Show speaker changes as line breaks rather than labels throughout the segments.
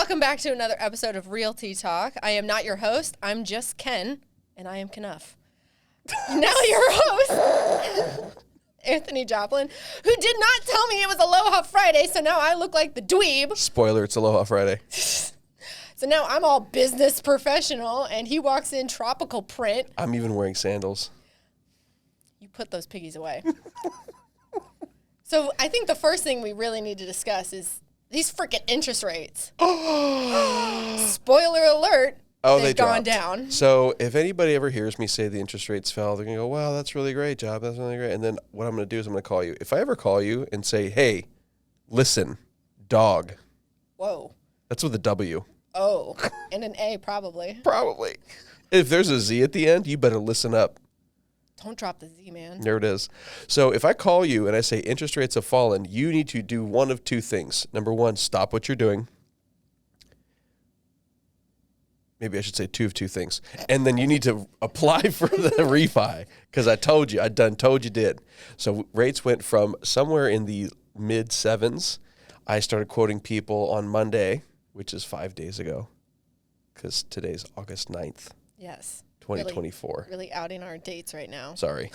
Welcome back to another episode of Realty Talk. I am not your host. I'm just Ken, and I am Knuff. Now your host, Anthony Joplin, who did not tell me it was Aloha Friday, so now I look like the dweeb.
Spoiler, it's Aloha Friday.
So now I'm all business professional, and he walks in tropical print.
I'm even wearing sandals.
You put those piggies away. So I think the first thing we really need to discuss is these freaking interest rates. Spoiler alert.
Oh,
they've
they
gone
dropped.
down.
So if anybody ever hears me say the interest rates fell, they're going to go, wow, that's really great, Job. That's really great. And then what I'm going to do is I'm going to call you. If I ever call you and say, hey, listen, dog.
Whoa.
That's with a W.
Oh, and an A probably.
Probably. If there's a Z at the end, you better listen up.
Don't drop the Z, man.
There it is. So if I call you and I say interest rates have fallen, you need to do one of two things. Number one, stop what you're doing. Maybe I should say two of two things. And then you need to apply for the refi because I told you, told you did. So rates went from somewhere in the mid sevens. I started quoting people on Monday, which is 5 days ago because today's August 9th.
Yes.
2024.
Really outing our dates right now.
Sorry.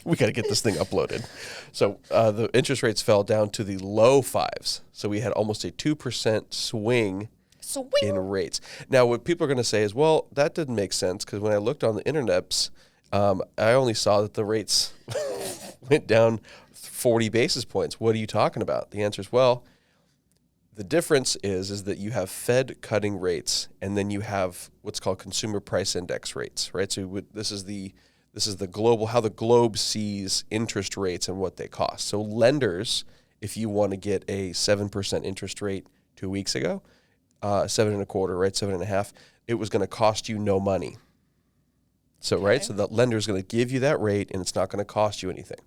We got to get this thing uploaded. So the interest rates fell down to the low fives. So we had almost a 2% swing in rates. Now, what people are going to say is, well, that didn't make sense because when I looked on the internets, I only saw that the rates went down 40 basis points. What are you talking about? The answer is, well, the difference is that you have Fed cutting rates, and then you have what's called consumer price index rates, right? So this is the global, how the globe sees interest rates and what they cost. So lenders, if you want to get a 7% interest rate 2 weeks ago, 7.25, right, 7.5, it was going to cost you no money. So okay. Right, so the lender is going to give you that rate, and it's not going to cost you anything.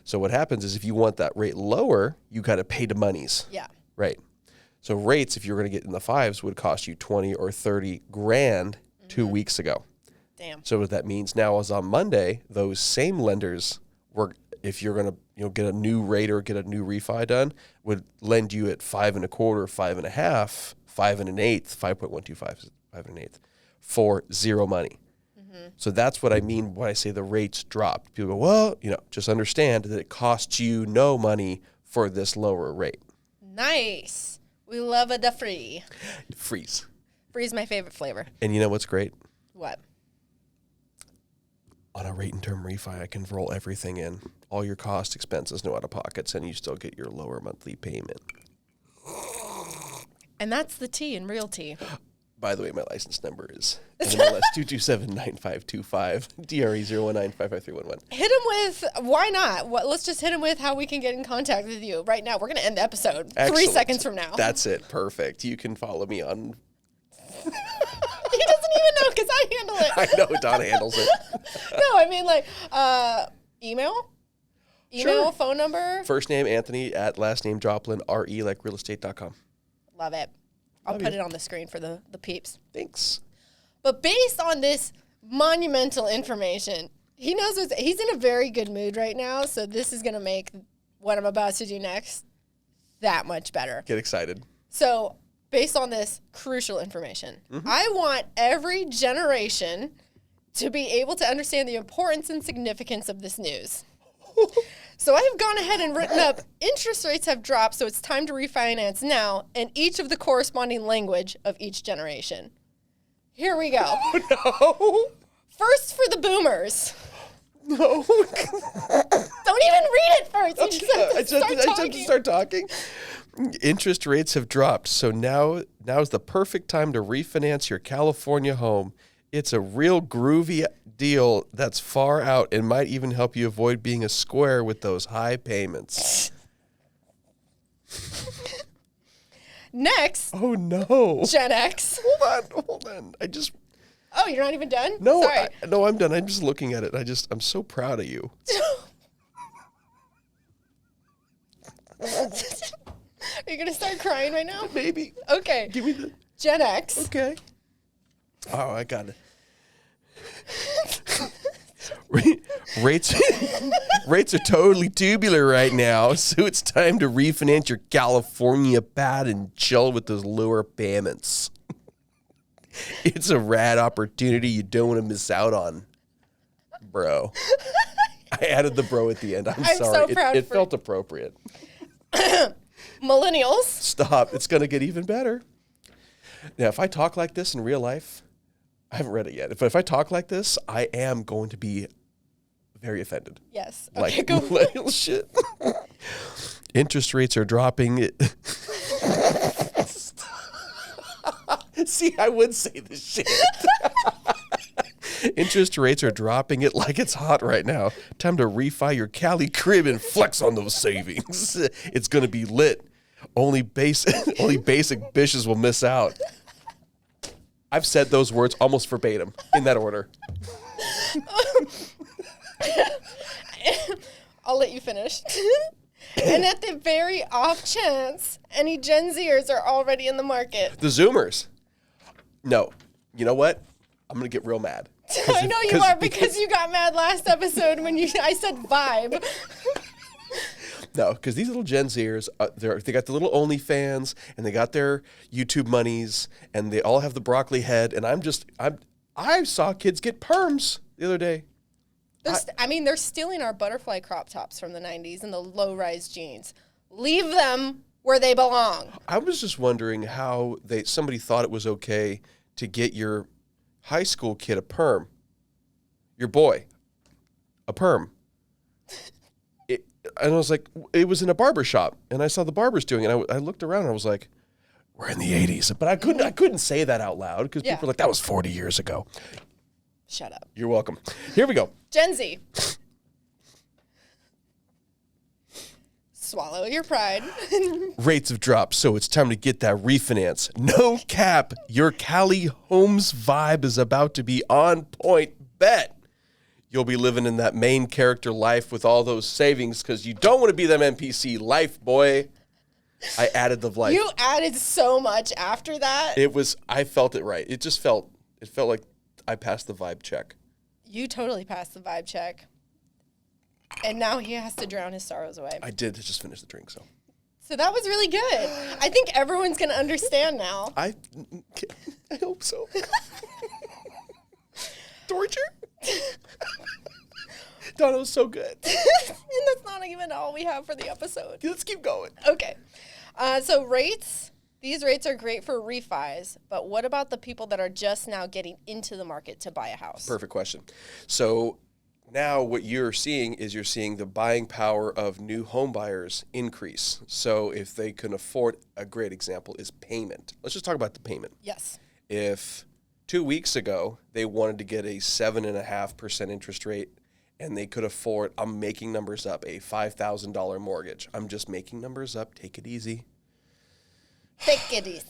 So what happens is if you want that rate lower, you got to pay the monies.
Yeah.
Right. So rates, if you're going to get in the fives, would cost you 20 or 30 grand 2 weeks ago.
Damn. So
what that means now is on Monday, those same lenders were, if you're going to get a new rate or get a new refi done, would lend you at 5.25, 5.5, 5 1/8, 5.125, 5 1/8 for zero money. Mm-hmm. So that's what I mean when I say the rates dropped. People go, well, just understand that it costs you no money for this lower rate.
Nice. We love the free.
Freeze.
Free's my favorite flavor.
And you know what's great?
What?
On a rate and term refi, I can roll everything in. All your cost, expenses, no out-of-pockets, and you still get your lower monthly payment.
And that's the T in Realty.
By the way, my license number is NMLS 2279525, DRE 019555311.
Hit him with, why not? Let's just hit him with how we can get in contact with you. Right now, we're going to end the episode
Excellent.
3 seconds from now.
That's it. Perfect. You can follow me on...
He doesn't even know because I handle it.
I know. Donna handles it.
No, I mean email? Email,
sure.
Phone number?
First name, Anthony, at last name, Joplin, RE, like realestate.com.
Love it. I'll put it on the screen for the peeps.
Thanks.
But based on this monumental information, he knows he's in a very good mood right now, so this is going to make what I'm about to do next that much better.
Get excited.
So based on this crucial information, I want every generation to be able to understand the importance and significance of this news. So I have gone ahead and written up interest rates have dropped, so it's time to refinance now, and each of the corresponding language of each generation. Here we go.
Oh, no.
First for the boomers.
No.
Don't even read it first. You just have to
start talking. Interest rates have dropped, so now's the perfect time to refinance your California home. It's a real groovy deal that's far out and might even help you avoid being a square with those high payments.
Next.
Oh, no.
Gen X.
Hold on.
Oh, you're not even done?
No,
Sorry.
No, I'm done. I'm just looking at it. I'm so proud of you.
Are you going to start crying right now?
Maybe.
Okay.
Give me the...
Gen X.
Okay. Oh, I got it. Rates rates are totally tubular right now, so it's time to refinance your California pad and chill with those lower payments. It's a rad opportunity you don't want to miss out on, bro. I added the bro at the end. I'm sorry.
So proud
it felt appropriate.
Millennials.
Stop. It's going to get even better. Now, if I talk like this in real life, I haven't read it yet. If I talk like this, I am going to be very offended.
Yes.
Okay,
Go.
Millennial shit. Interest rates are dropping. See, I would say this shit. Interest rates are dropping it like it's hot right now. Time to refi your Cali crib and flex on those savings. It's going to be lit. Only basic bitches will miss out. I've said those words almost verbatim in that order.
I'll let you finish. And at the very off chance, any Gen Zers are already in the market.
The Zoomers. No. You know what? I'm going to get real mad.
I know you are because you got mad last episode when I said vibe.
No, because these little Gen Zers, they got the little OnlyFans, and they got their YouTube monies, and they all have the broccoli head, and I saw kids get perms the other day.
They're stealing our butterfly crop tops from the 90s and the low-rise jeans. Leave them where they belong.
I was just wondering how somebody thought it was okay to get your high school kid a perm, your boy, a perm. And I was like, it was in a barber shop, and I saw the barbers doing it. I looked around, and I was like, we're in the 80s. But I couldn't say that out loud because people were like, that was 40 years ago.
Shut up.
You're welcome. Here we go.
Gen Z. Swallow your pride.
Rates have dropped, so it's time to get that refinance. No cap. Your Cali Homes vibe is about to be on point. Bet you'll be living in that main character life with all those savings because you don't want to be them NPC life, boy. I added the life.
You added so much after that.
I felt it right. It felt like I passed the vibe check.
You totally passed the vibe check. And now he has to drown his sorrows away.
I did just finish the drink, so.
So that was really good. I think everyone's going to understand now.
I hope so. Torture? Donna was so good.
And that's not even all we have for the episode.
Let's keep going.
Okay. So rates, these rates are great for refis, but what about the people that are just now getting into the market to buy a house?
Perfect question. So now what you're seeing is the buying power of new home buyers increase. So if they can afford, a great example is payment. Let's just talk about the payment.
Yes.
If 2 weeks ago they wanted to get a 7.5% interest rate and they could afford, I'm making numbers up, a $5,000 mortgage. I'm just making numbers up. Take it easy.
Take it easy.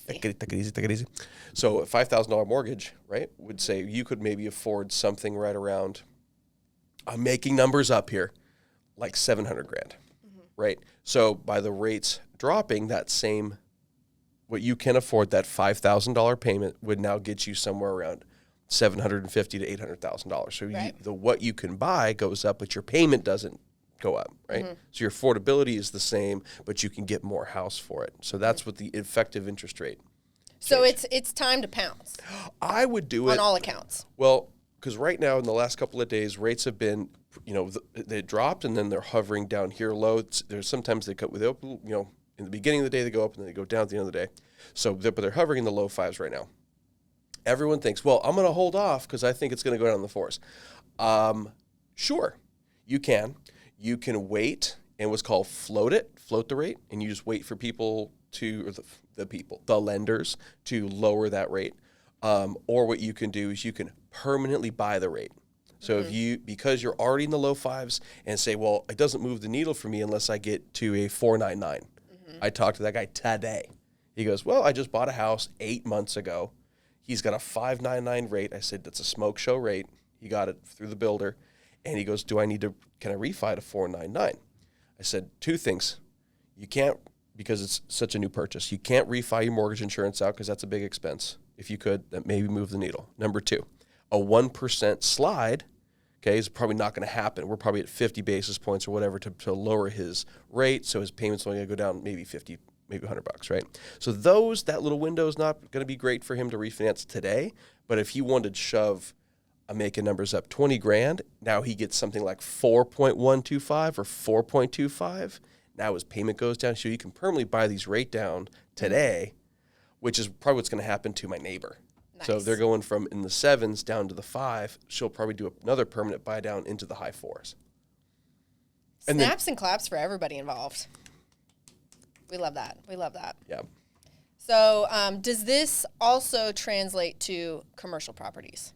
Take it easy. So a $5,000 mortgage, right, would say you could maybe afford something right around, I'm making numbers up here, like $700,000, right? So by the rates dropping, what you can afford, that $5,000 payment would now get you somewhere around $750,000 to $800,000. So
right.
What you can buy goes up, but your payment doesn't go up, right? So your affordability is the same, but you can get more house for it. So that's what the effective interest rate.
So it's time to pounce.
I would do it
on all accounts.
Well, because right now in the last couple of days, rates have been, they dropped and then they're hovering down here low. There's sometimes they go in the beginning of the day they go up and then they go down at the end of the day. So, but they're hovering in the low fives right now. Everyone thinks, well, I'm going to hold off because I think it's going to go down in the fours. Sure, you can. You can wait and what's called float the rate, and you just wait for people the lenders to lower that rate. Or what you can do is you can permanently buy the rate. So because you're already in the low fives and say, well, it doesn't move the needle for me unless I get to a 4.99. I talked to that guy today. He goes, well, I just bought a house 8 months ago. He's got a 5.99 rate. I said, that's a smoke show rate. He got it through the builder. And he goes, can I refi to 4.99? I said, two things. You can't, because it's such a new purchase, you can't refi your mortgage insurance out because that's a big expense. If you could, that maybe move the needle. Number two, a 1% slide Okay, it's probably not going to happen. We're probably at 50 basis points or whatever to lower his rate, so his payment's only going to go down maybe 50, maybe $100, right? So that little window is not going to be great for him to refinance today, but if he wanted to shove, I'm making numbers up, 20 grand, now he gets something like 4.125 or 4.25. Now his payment goes down, so you can permanently buy these rate down today, which is probably what's going to happen to my neighbor. Nice. So they're going from in the 7s down to the 5. She'll probably do another permanent buy down into the high 4s.
Snaps and claps for everybody involved. We love that.
Yeah.
So does this also translate to commercial properties?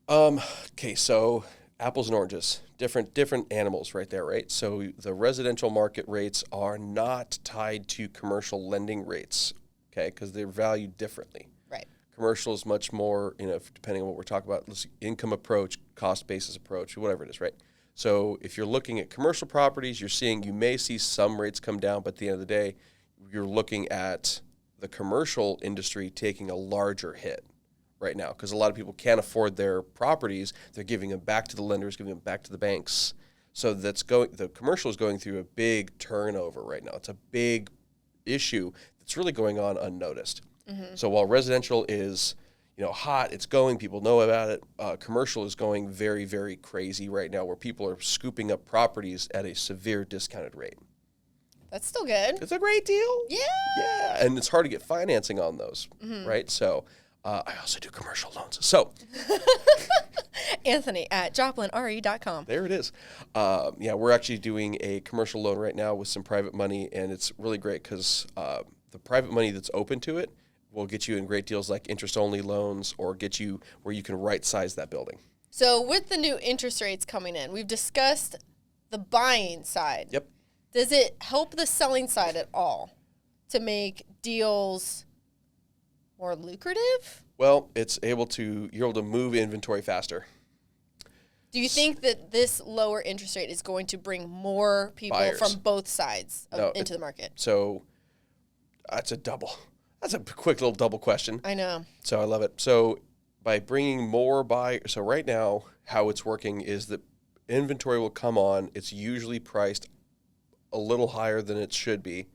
Okay, so apples and oranges, different animals right there, right? So the residential market rates are not tied to commercial lending rates, okay, because they're valued differently.
Right.
Commercial is much more, depending on what we're talking about, income approach, cost basis approach, whatever it is, right? So if you're looking at commercial properties, you may see some rates come down, but at the end of the day, you're looking at the commercial industry taking a larger hit right now because a lot of people can't afford their properties. They're giving them back to the lenders, giving them back to the banks. So the commercial is going through a big turnover right now. It's a big issue that's really going on unnoticed. Mm-hmm. So while residential is hot, it's going, people know about it. Commercial is going very, very crazy right now where people are scooping up properties at a severe discounted rate.
That's still good.
It's a great deal.
Yeah.
Yeah, and it's hard to get financing on those, right? So I also do commercial loans. So
Anthony at joplinre.com.
There it is. We're actually doing a commercial loan right now with some private money, and it's really great because the private money that's open to it will get you in great deals like interest-only loans or get you where you can right-size that building.
So with the new interest rates coming in, we've discussed the buying side.
Yep.
Does it help the selling side at all to make deals more lucrative?
Well, you're able to move inventory faster.
Do you think that this lower interest rate is going to bring more people
Buyers
from both sides into the market?
So that's a quick little double question.
I know.
So I love it. So by bringing more buyers, so right now how it's working is that inventory will come on. It's usually priced a little higher than it should be,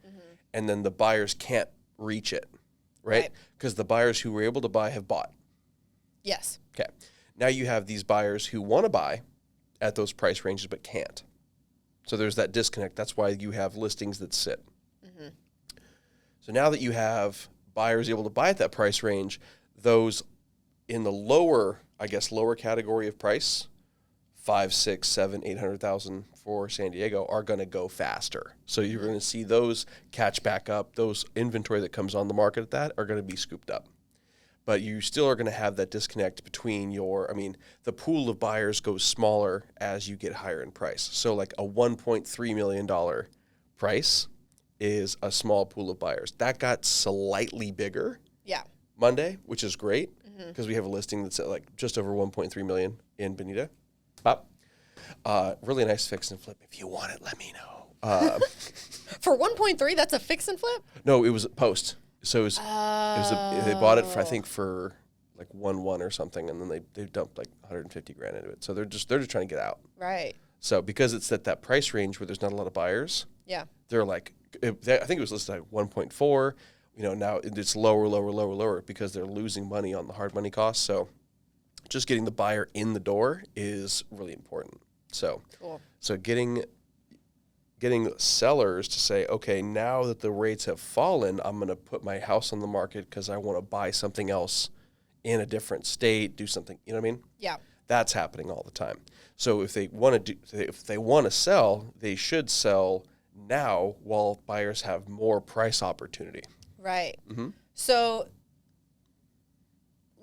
and then the buyers can't reach it, right? Because the buyers who were able to buy have bought.
Yes.
Okay. Now you have these buyers who want to buy at those price ranges but can't. So there's that disconnect. That's why you have listings that sit. Mm-hmm. So now that you have buyers able to buy at that price range, those in the lower category of price, 5, 6, 7, 800,000 for San Diego are going to go faster. So you're going to see those catch back up. Those inventory that comes on the market at that are going to be scooped up. But you still are going to have that disconnect between the pool of buyers goes smaller as you get higher in price. So like a $1.3 million price is a small pool of buyers. That got slightly bigger Monday, which is great because we have a listing that's at like just over 1.3 million in Bonita. Pop. Really nice fix and flip. If you want it, let me know.
For 1.3, that's a fix and flip?
No, it was a post. So they bought it for like 1.1 or something, and then they dumped like 150 grand into it. So they're just trying to get out.
Right.
So because it's at that price range where there's not a lot of buyers.
Yeah.
They're like, I think it was listed at 1.4. Now it's lower because they're losing money on the hard money costs. So just getting the buyer in the door is really important. So, cool. So getting sellers to say, okay, now that the rates have fallen, I'm going to put my house on the market because I want to buy something else in a different state, do something. You know what I mean?
Yeah.
That's happening all the time. So if they want to sell, they should sell now while buyers have more price opportunity.
Right. Mm-hmm. So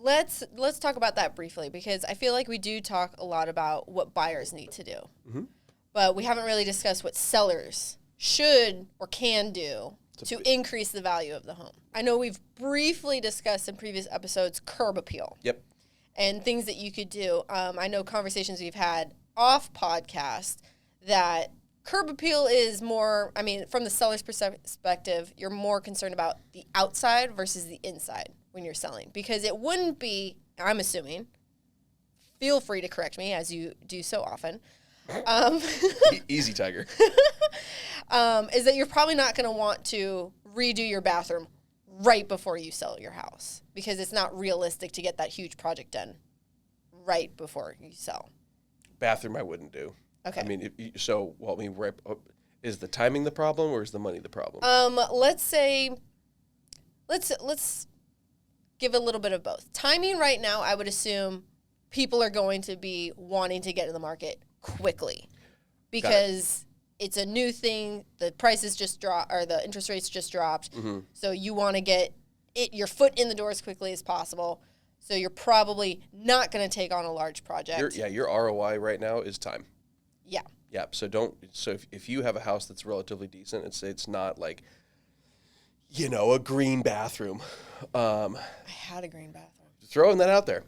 let's talk about that briefly because I feel like we do talk a lot about what buyers need to do. Mm-hmm. But we haven't really discussed what sellers should or can do to increase the value of the home. I know we've briefly discussed in previous episodes curb appeal. Yep. And things that you could do. I know conversations we've had off podcast that curb appeal is more, from the seller's perspective, you're more concerned about the outside versus the inside when you're selling. Because it wouldn't be, I'm assuming, feel free to correct me as you do so often.
Easy, Tiger.
Is that you're probably not going to want to redo your bathroom right before you sell your house because it's not realistic to get that huge project done right before you sell.
Bathroom I wouldn't do.
Okay.
I mean, is the timing the problem or is the money the problem?
Let's say, let's give a little bit of both. Timing right now, I would assume people are going to be wanting to get in the market quickly because it's a new thing. The prices just dropped, or the interest rates just dropped. Mm-hmm. So you want to get your foot in the door as quickly as possible. So you're probably not going to take on a large project.
Your ROI right now is time.
Yeah.
Yeah. So if you have a house that's relatively decent, it's not like, a green bathroom.
I had a green bathroom.
Throwing that out there.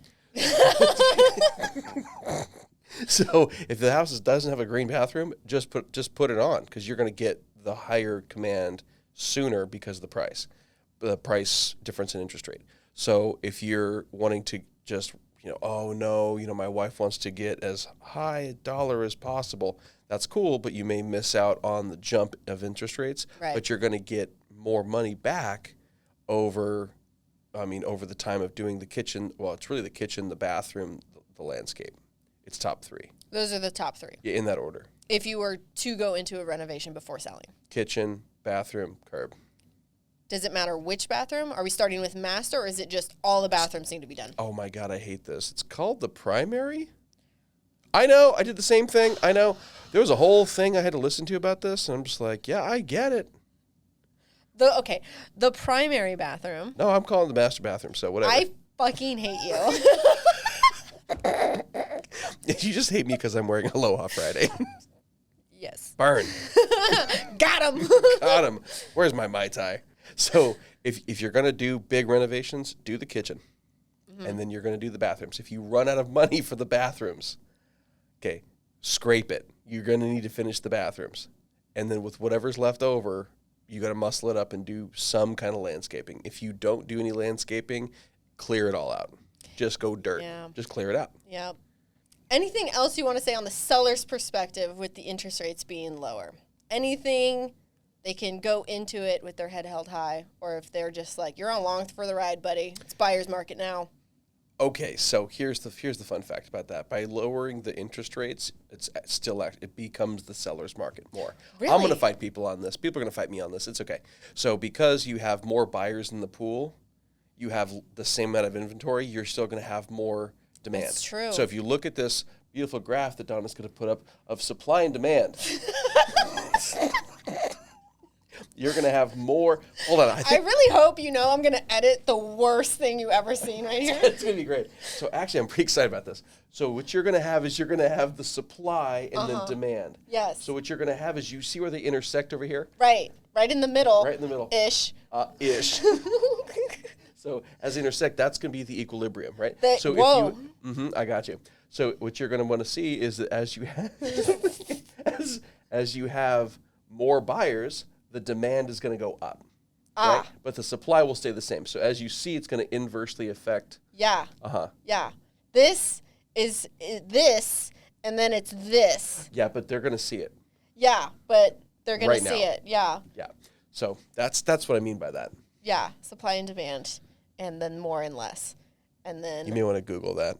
So if the house doesn't have a green bathroom, just put it on because you're going to get the higher command sooner because of the price difference in interest rate. So if you're wanting to just, my wife wants to get as high a dollar as possible, that's cool, but you may miss out on the jump of interest rates,
right.
But you're going to get more money back over the time of doing the kitchen. Well, it's really the kitchen, the bathroom, the landscape. It's top 3.
Those are the top 3.
Yeah, in that order.
If you were to go into a renovation before selling.
Kitchen, bathroom, curb.
Does it matter which bathroom? Are we starting with master, or is it just all the bathrooms need to be done?
Oh, my God, I hate this. It's called the primary? I know. I did the same thing. I know. There was a whole thing I had to listen to about this, and I'm just like, yeah, I get it.
The primary bathroom.
No, I'm calling the master bathroom, so whatever.
I fucking hate you.
You just hate me because I'm wearing Aloha Friday.
Yes.
Burn.
Got him.
Got him. Where's my Mai Tai? So if you're going to do big renovations, do the kitchen. Mm-hmm. And then you're going to do the bathrooms. If you run out of money for the bathrooms, okay, scrape it. You're going to need to finish the bathrooms. And then with whatever's left over, you got to muscle it up and do some kind of landscaping. If you don't do any landscaping, clear it all out. Just go dirt.
Yeah.
Just clear it out.
Yeah. Anything else you want to say on the seller's perspective with the interest rates being lower? Anything they can go into it with their head held high, or if they're just like, you're on long for the ride, buddy. It's buyer's market now.
Okay, so here's the fun fact about that. By lowering the interest rates, it becomes the seller's market more.
Really?
I'm going to fight people on this. People are going to fight me on this. It's okay. So because you have more buyers in the pool, you have the same amount of inventory, you're still going to have more demand.
That's true.
So if you look at this beautiful graph that Donna's going to put up of supply and demand, you're going to have more. Hold on.
I really hope I'm going to edit the worst thing you ever seen right here.
It's going to be great. So actually, I'm pretty excited about this. So what you're going to have is you're going to have the supply and then demand.
Yes.
So what you're going to have is you see where they intersect over here?
Right. Right in the middle.
Right in the middle.
Ish.
Ish. So as they intersect, that's going to be the equilibrium, right? So
whoa.
I got you. So what you're going to want to see is that as you have, as you have more buyers, the demand is going to go up, right? But the supply will stay the same. So as you see, it's going to inversely affect.
Yeah. Yeah. This is this, and then it's this.
Yeah, but they're going to see it.
Yeah, but they're going to see it. Yeah.
Yeah. So that's what I mean by that.
Yeah, supply and demand, and then more and less, and then.
You may want to Google that.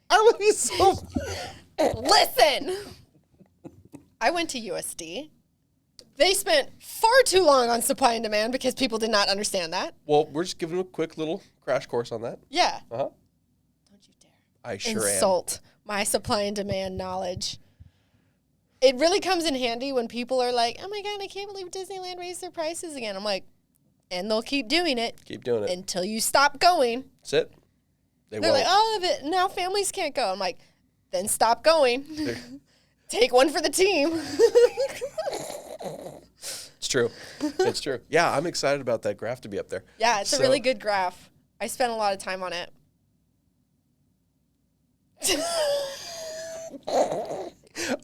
I would be so.
Listen, I went to USD. They spent far too long on supply and demand because people did not understand that.
Well, we're just giving them a quick little crash course on that.
Yeah.
Uh-huh.
Don't you dare.
I sure
insult my supply and demand knowledge. It really comes in handy when people are like, oh my God, I can't believe Disneyland raised their prices again. I'm like, and they'll keep doing it.
Keep doing it.
Until you stop going.
That's it.
They're like, oh, now families can't go. I'm like, then stop going. Take one for the team.
It's true. It's true. Yeah, I'm excited about that graph to be up there.
Yeah, it's a really good graph. I spent a lot of time on it.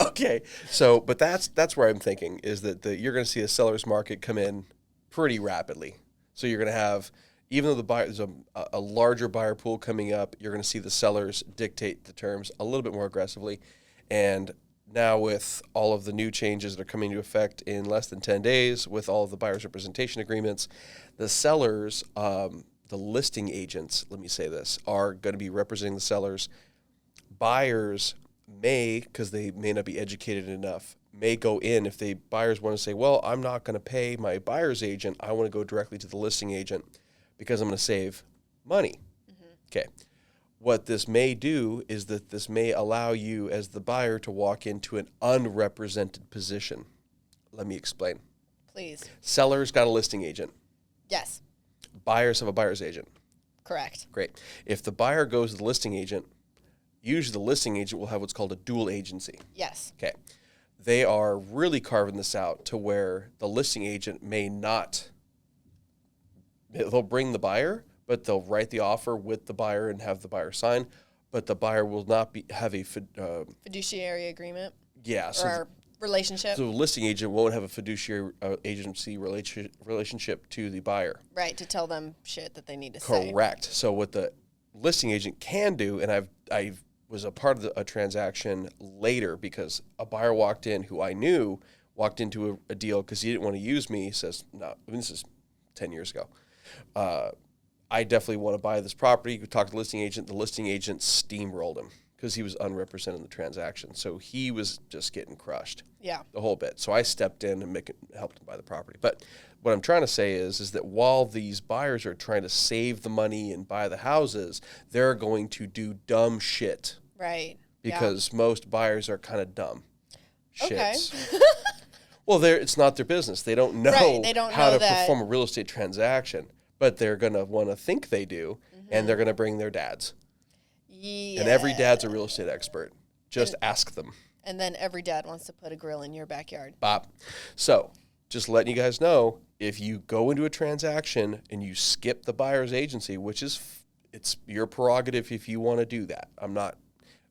Okay, so but that's where I'm thinking is that you're going to see a seller's market come in pretty rapidly. So you're going to have even though there's a larger buyer pool coming up, you're going to see the sellers dictate the terms a little bit more aggressively. And now with all of the new changes that are coming into effect in less than 10 days, with all of the buyer's representation agreements, the sellers, the listing agents, let me say this, are going to be representing the sellers. Buyers may, because they may not be educated enough, may go in if buyers want to say, well, I'm not going to pay my buyer's agent. I want to go directly to the listing agent because I'm going to save money. Okay. What this may do is that this may allow you as the buyer to walk into an unrepresented position. Let me explain.
Please.
Sellers got a listing agent.
Yes.
Buyers have a buyer's agent.
Correct.
Great. If the buyer goes to the listing agent, usually the listing agent will have what's called a dual agency.
Yes.
Okay. They are really carving this out to where the listing agent may not, they'll bring the buyer, but they'll write the offer with the buyer and have the buyer sign, but the buyer will not have a
fiduciary agreement.
Yeah.
Or relationship.
So the listing agent won't have a fiduciary agency relationship to the buyer.
Right, to tell them shit that they need to say.
Correct. So what the listing agent can do, and I was a part of a transaction later because a buyer walked in who I knew walked into a deal because he didn't want to use me. He says, no, this is 10 years ago. I definitely want to buy this property. We talked to the listing agent. The listing agent steamrolled him because he was unrepresented in the transaction. So he was just getting crushed.
Yeah.
The whole bit. So I stepped in and helped him buy the property. But what I'm trying to say is that while these buyers are trying to save the money and buy the houses, they're going to do dumb shit.
Right.
Because most buyers are kind of dumb.
Okay.
Well, it's not their business. They don't know how to perform a real estate transaction. But they're going to want to think they do, and they're going to bring their dads. Yeah. And every dad's a real estate expert. Just ask them.
And then every dad wants to put a grill in your backyard.
Bop. So just letting you guys know, if you go into a transaction and you skip the buyer's agency, which is it's your prerogative if you want to do that. I'm not,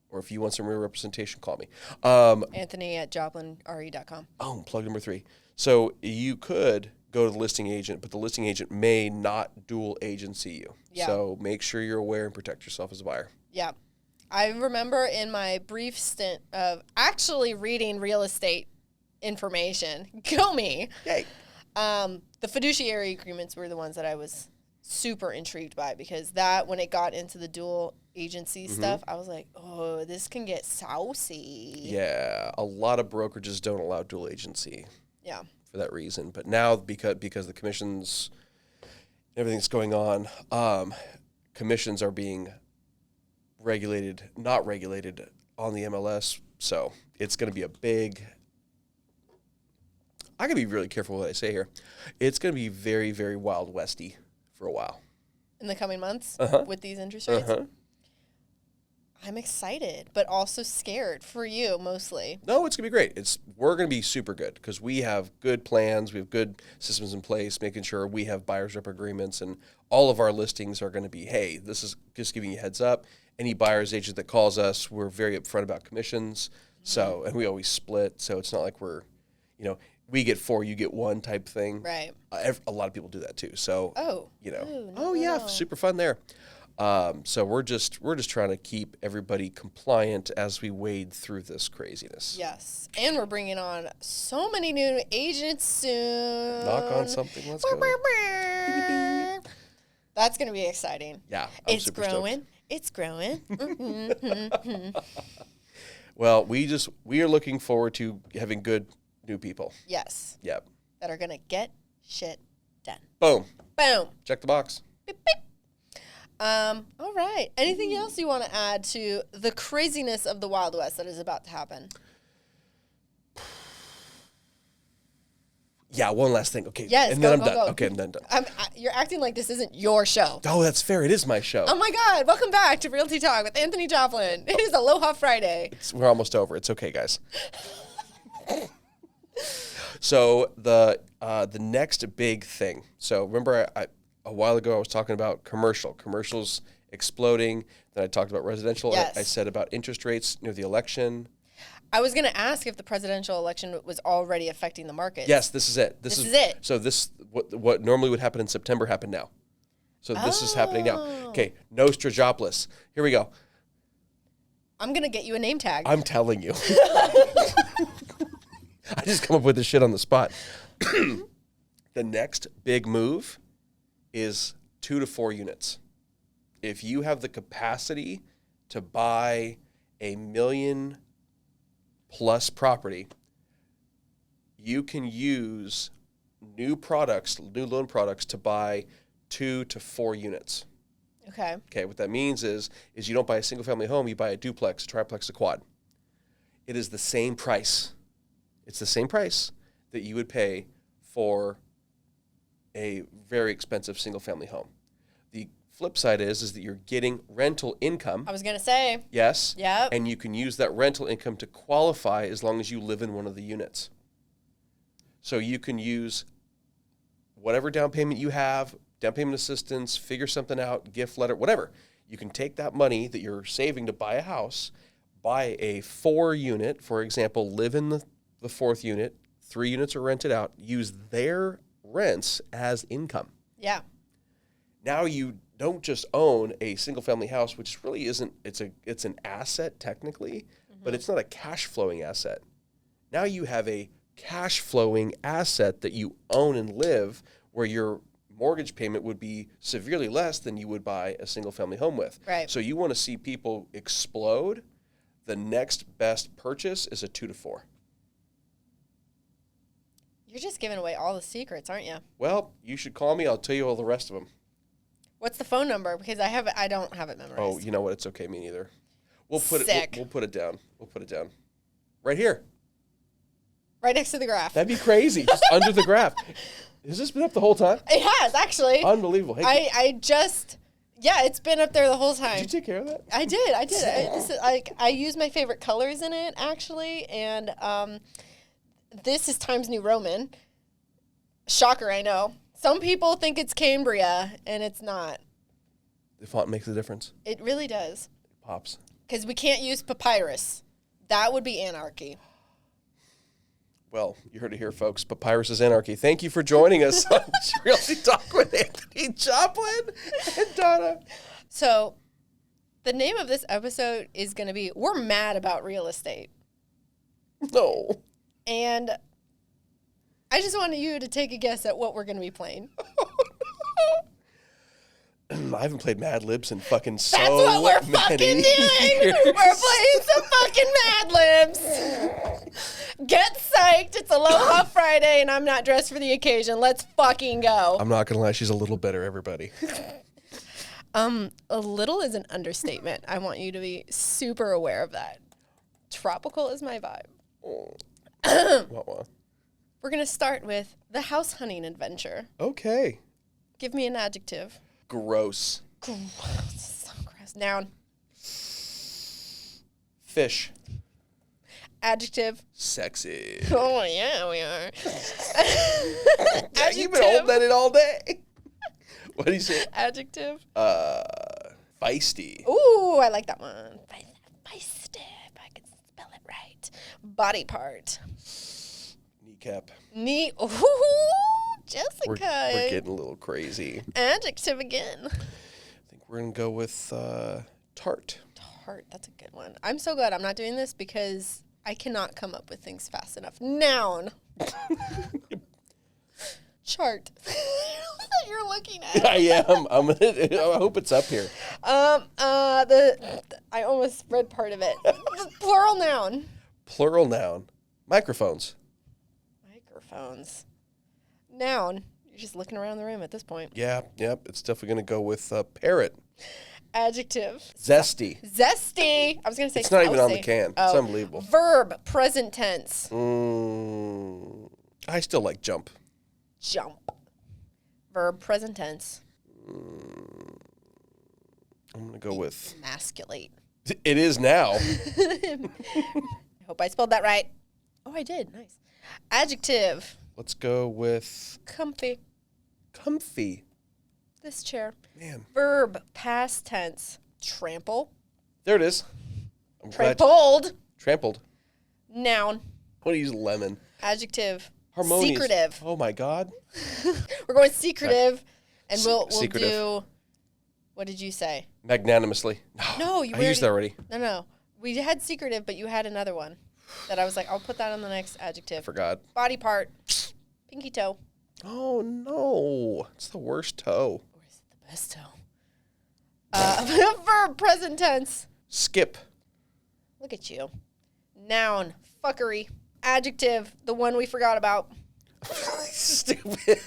or if you want some real representation, call me.
Anthony at joplinre.com.
Oh, plug number 3. So you could go to the listing agent, but the listing agent may not dual agency you. Yeah. So make sure you're aware and protect yourself as a buyer.
Yeah. I remember in my brief stint of actually reading real estate information, go me.
Yay.
The fiduciary agreements were the ones that I was super intrigued by because that when it got into the dual agency stuff, I was like, oh, this can get saucy.
Yeah. A lot of brokerages don't allow dual agency.
Yeah.
For that reason. But now because the commissions, everything's going on, commissions are being not regulated on the MLS. So it's going to be a big, I got to be really careful what I say here. It's going to be very, very Wild Westy for a while.
In the coming months with these interest rates? I'm excited, but also scared for you mostly.
No, it's going to be great. We're going to be super good because we have good plans. We have good systems in place, making sure we have buyer's rep agreements, and all of our listings are going to be, hey, this is just giving you a heads up. Any buyer's agent that calls us, we're very upfront about commissions. So, and we always split. So it's not like we're, we get 4, you get 1 type thing.
Right.
A lot of people do that too. So,
no.
super fun there. So we're just trying to keep everybody compliant as we wade through this craziness.
Yes. And we're bringing on so many new agents soon.
Knock on something. Let's go.
That's going to be exciting.
Yeah.
It's growing. It's growing.
Well, we are looking forward to having good new people.
Yes.
Yep.
That are going to get shit done.
Boom.
Boom.
Check the box.
Beep, beep. All right. Anything else you want to add to the craziness of the Wild West that is about to happen?
Yeah, one last thing. Okay.
Yes,
and
go,
then
go,
I'm done.
go.
Okay, I'm done.
You're acting like this isn't your show.
Oh, that's fair. It is my show.
Oh my God. Welcome back to Realty Talk with Anthony Joplin. It is Aloha Friday.
We're almost over. It's okay, guys. So the next big thing. So remember a while ago I was talking about commercials exploding. Then I talked about residential.
Yes.
I said about interest rates near the election.
I was going to ask if the presidential election was already affecting the market.
Yes, this is it. This is it. So what normally would happen in September happened now. So this is happening now. Okay, Nostradamus. Here we go.
I'm going to get you a name tag.
I'm telling you. I just come up with this shit on the spot. The next big move is 2 to 4 units. If you have the capacity to buy a $1 million+ property, you can use new loan products to buy 2 to 4 units. Okay, what that means is you don't buy a single family home, you buy a duplex, a triplex, a quad. It is the same price. It's the same price that you would pay for a very expensive single family home. The flip side is that you're getting rental income.
I was going to say.
Yes.
Yep.
And you can use that rental income to qualify as long as you live in one of the units. So you can use whatever down payment you have, down payment assistance, figure something out, gift letter, whatever. You can take that money that you're saving to buy a house, buy a 4-unit, for example, live in the 4th unit, 3 units are rented out, use their rents as income.
Yeah.
Now you don't just own a single family house, which really isn't, it's an asset technically, but it's not a cash flowing asset. Now you have a cash flowing asset that you own and live, where your mortgage payment would be severely less than you would buy a single family home with.
Right.
So you want to see people explode. The next best purchase is a 2 to 4.
You're just giving away all the secrets, aren't you?
Well, you should call me. I'll tell you all the rest of them.
What's the phone number? Because I don't have it memorized.
Oh, you know what? It's okay. Me neither. We'll put
Sick.
it. We'll put it down. We'll put it down. Right here.
Right next to the graph.
That'd be crazy. Just under the graph. Has this been up the whole time?
It has, actually.
Unbelievable. Hey,
it's been up there the whole time.
did you take care of that?
I did. I use my favorite colors in it, actually, and this is Times New Roman. Shocker, I know. Some people think it's Cambria, and it's not.
The font makes a difference.
It really does.
It pops.
Because we can't use papyrus. That would be anarchy.
Well, you heard it here, folks. Papyrus is anarchy. Thank you for joining us on Realty Talk with Anthony Joplin and Donna.
So, the name of this episode is going to be We're Mad About Real Estate.
No.
And I just wanted you to take a guess at what we're going to be playing.
I haven't played Mad Libs in fucking so
many That's what we're fucking doing.
Years.
We're playing some fucking Mad Libs. Get psyched. It's Aloha Friday, and I'm not dressed for the occasion. Let's fucking go.
I'm not going to lie. She's a little bitter, everybody.
A little is an understatement. I want you to be super aware of that. Tropical is my vibe. We're going to start with the house hunting adventure.
Okay.
Give me an adjective.
Gross.
So gross. Noun.
Fish.
Adjective.
Sexy.
Oh, yeah, we are.
Yeah, you've been holding that in all day. What do you say?
Adjective.
Feisty.
Ooh, I like that one. Feisty, if I can spell it right. Body part.
Kneecap.
Ooh, Jessica.
We're getting a little crazy.
Adjective again.
I think we're going to go with tart.
Tart, that's a good one. I'm so glad I'm not doing this because I cannot come up with things fast enough. Noun. Chart. That you're looking at.
I am. I hope it's up here.
I almost read part of it. Plural noun.
Plural noun. Microphones.
Microphones. Noun. You're just looking around the room at this point.
Yeah, yep. It's definitely going to go with parrot.
Adjective.
Zesty.
Zesty. I was going to say
it's not even on the can. It's unbelievable.
Verb. Present tense.
I still like jump.
Jump. Verb. Present tense.
I'm going to go with...
Emasculate.
It is now.
I hope I spelled that right. Oh, I did. Nice. Adjective.
Let's go with...
Comfy.
Comfy.
This chair.
Man.
Verb. Past tense. Trample.
There it is.
Trampled.
Trampled.
Noun.
What do you use? Lemon.
Adjective.
Harmonious.
Secretive.
Oh, my God.
We're going secretive. And we'll
secretive.
do What did you say?
Magnanimously.
No, you
I used that already.
No. We had secretive, but you had another one that I was like, I'll put that on the next adjective.
Forgot.
Body part. Pinky toe.
Oh, no. It's the worst toe.
Or is it the best toe? Verb, present tense.
Skip.
Look at you. Noun, fuckery. Adjective, the one we forgot about.
Stupid.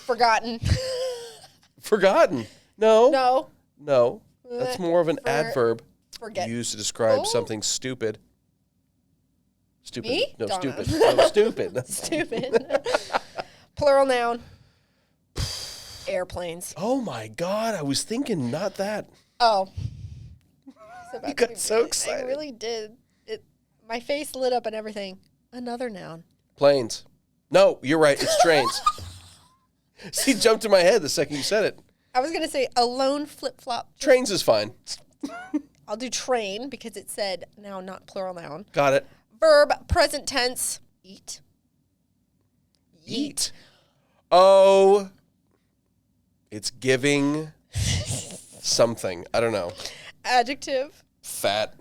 Forgotten.
Forgotten. No.
No.
No. That's more of an adverb
Forget.
used to describe something stupid. Stupid.
Me?
No,
Donna.
stupid. No, stupid.
Stupid. Plural noun. Airplanes.
Oh, my God. I was thinking not that.
Oh.
You got so excited.
I really did. My face lit up and everything. Another noun.
Planes. No, you're right. It's trains. See, jumped in my head the second you said it.
I was going to say alone flip-flop.
Trains is fine.
I'll do train because it said now, not plural noun.
Got it.
Verb, present tense. Eat.
Eat. Oh. It's giving something. I don't know.
Adjective.
Fat.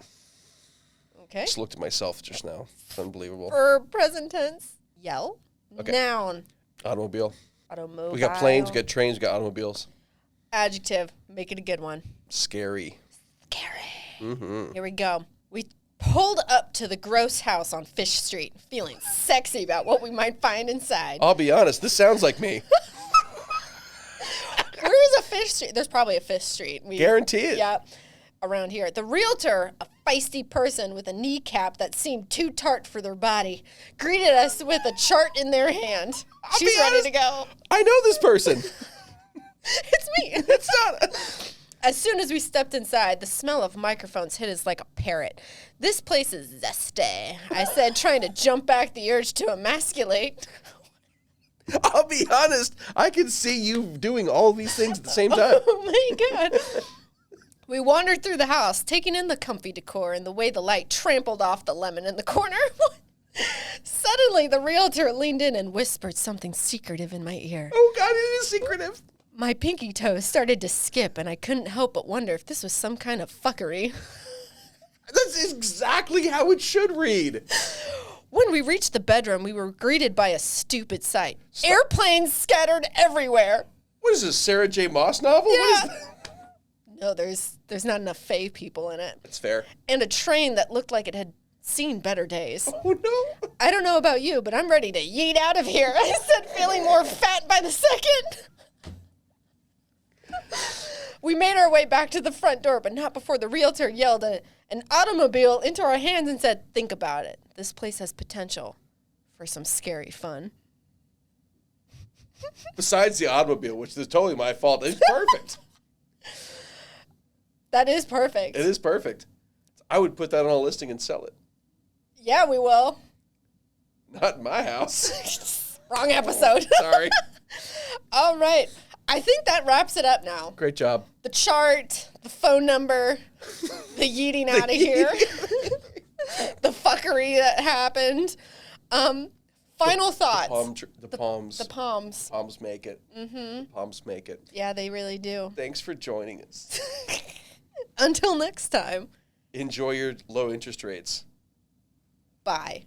Okay.
Just looked at myself just now. It's unbelievable.
Verb, present tense. Yell.
Okay.
Noun.
Automobile.
Automobile.
We got planes, we got trains, we got automobiles.
Adjective. Make it a good one.
Scary.
Scary.
Mm-hmm.
Here we go. We pulled up to the gross house on Fish Street, feeling sexy about what we might find inside.
I'll be honest, this sounds like me.
Where is a Fish Street? There's probably a Fish Street.
Guarantee it.
Yeah. Around here. The realtor, a feisty person with a kneecap that seemed too tart for their body, greeted us with a chart in their hand. She's ready to go.
I know this person.
It's me.
It's not.
As soon as we stepped inside, the smell of microphones hit us like a parrot. This place is zesty, I said, trying to jump back the urge to emasculate.
I'll be honest, I can see you doing all these things at the same time.
Oh my God. We wandered through the house, taking in the comfy decor and the way the light trampled off the lemon in the corner. Suddenly, the realtor leaned in and whispered something secretive in my ear.
Oh, God, it is secretive.
My pinky toe started to skip, and I couldn't help but wonder if this was some kind of fuckery.
That's exactly how it should read.
When we reached the bedroom, we were greeted by a stupid sight. Airplanes scattered everywhere.
What is this, Sarah J. Maas novel?
Yeah.
What is that?
No, there's not enough Fae people in it.
That's fair.
And a train that looked like it had seen better days.
Oh, no.
I don't know about you, but I'm ready to yeet out of here. I said, feeling more fat by the second. We made our way back to the front door, but not before the realtor yelled an automobile into our hands and said, think about it. This place has potential for some scary fun.
Besides the automobile, which is totally my fault, it's perfect.
That is perfect.
It is perfect. I would put that on a listing and sell it.
Yeah, we will.
Not in my house.
Wrong episode.
Sorry. All
right. I think that wraps it up now.
Great job.
The chart, the phone number, the yeeting out of here, the fuckery that happened. Final thoughts.
The palms.
The palms.
Palms make it. Mm-hmm. The palms make it.
Yeah, they really do.
Thanks for joining us.
Until next time.
Enjoy your low interest rates.
Bye.